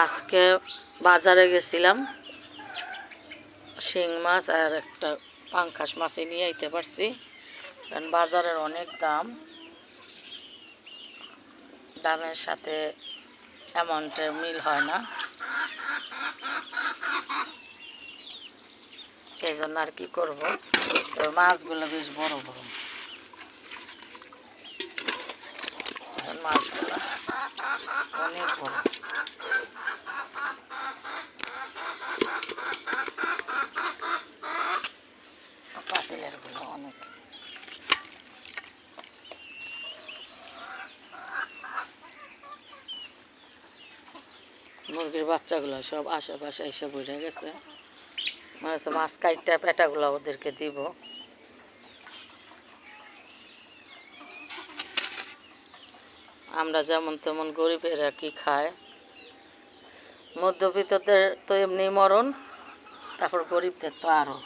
আজকে বাজারে গেছিলাম, শিং মাছ আর একটা পাঙ্খাস মাছই নিয়ে আইতে পারছি, কারণ বাজারের অনেক দাম, দামের সাথে অ্যামাউন্টের মিল হয় না, এই জন্য আর কি করবো। মাছগুলো বেশ বড় বড়, মাছগুলো অনেক বড়। পাতিলের গুলো অনেক। মুরগির বাচ্চাগুলো সব আশেপাশে এসে বসে গেছে, মাছ কাইটা পেটাগুলো ওদেরকে দিব। আমরা যেমন তেমন গরিবেরা কি খায়, মধ্যবিত্তদের তো এমনি মরণ, তারপর গরিবদের তো আরও।